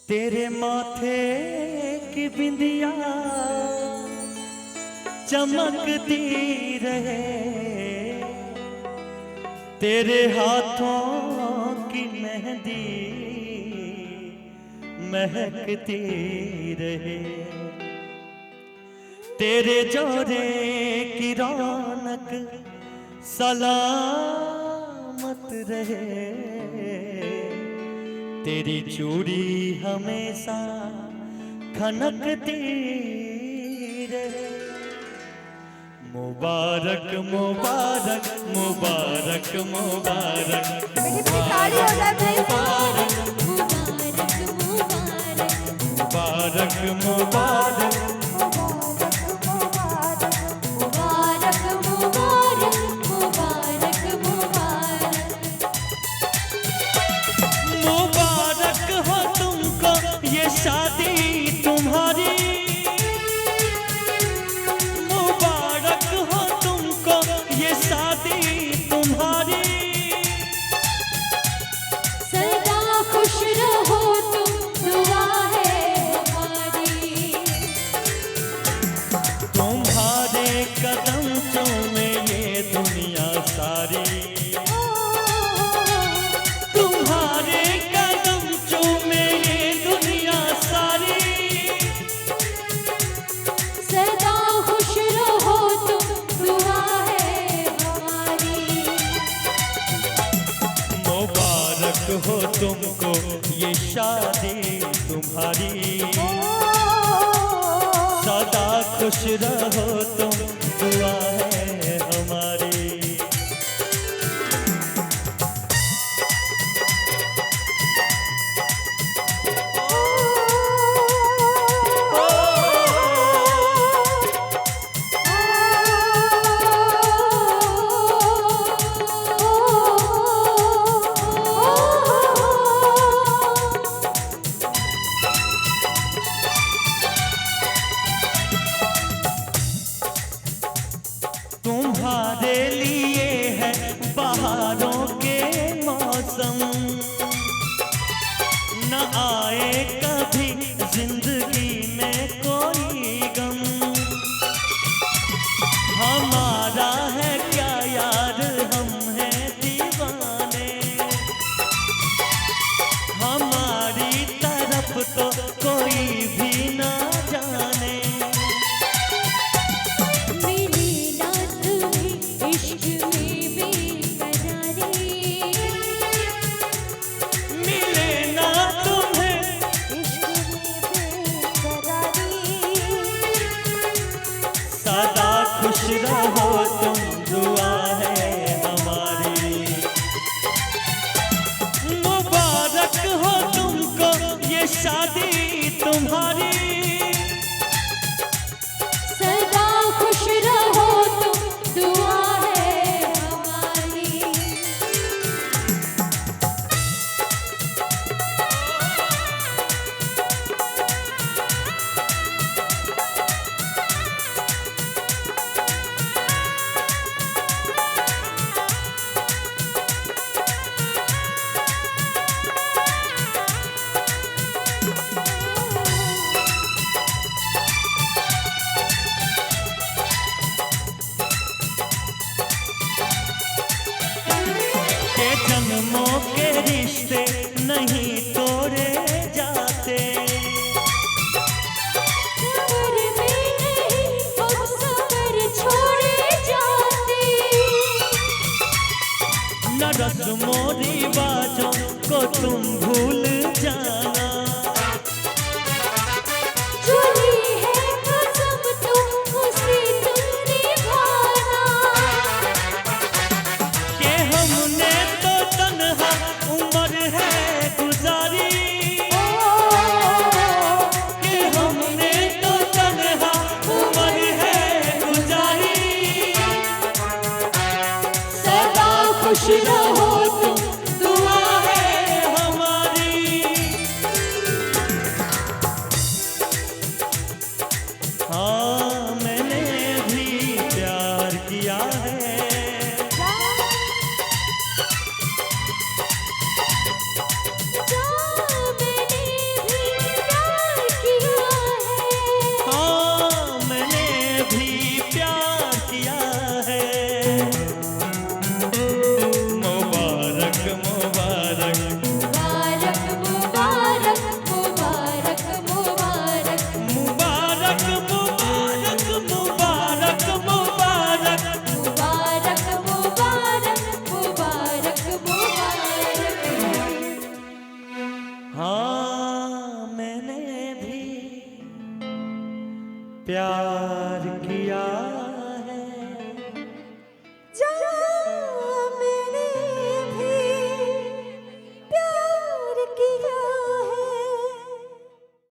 तेरे माथे की बिंदिया चमकती रहे, तेरे हाथों की मेहंदी महकती रहे, तेरे जोड़े की रौनक सलामत रहे, तेरी चूड़ी हमेशा खनकती रहे। मुबारक मुबारक मुबारक मुबारक मुबारक मुबारक मुबारक मुबारक हो तुमको ये शादी तुम्हारी, मुबारक हो तुमको ये शादी तुम्हारी, सदा खुश रहो तुम दुआ है हमारी, तुम्हारे कदम चूमे ये दुनिया सारी, तुम्हारे कदम चूमे ये दुनिया सारी, सदा खुश रहो तुम दुआ है हमारी, मुबारक हो तुमको ये शादी तुम्हारी, सदा खुश रहो तुम दुआ है हमारी। तुम्हारे लिए है बहारों के मौसम, न आए कभी जिंदगी में कोई गम, हमारा है क्या यार हम हैं दीवाने, हमारी तरफ तो कोई भी ना जाने, मिली ना तुम्हें इश्क में बेकरारी, मिले ना तुम्हें इश्क में बेकरारी, सदा खुश रहो तुम दुआ है हमारी, मुबारक हो तुमको ये शादी तुम्हारी, सदा खुश रहो तुम दुआ है हमारी, के जन्मों के रिश्ते नहीं तोड़े जाते, सबर में नहीं हम सबर छोड़े जाते, न रस्मों रिवाजों को तुम भूल जाना, चुनी है कसम तुम उसे तुम निभाना, कि हमने तो तन्हा उम्र है गुजारी, कि हमने तो तन्हा उम्र है गुजारी, सदा खुश रहो तुम दुआ है हमारी। हाँ मैंने भी प्यार किया है, जा मैंने भी प्यार किया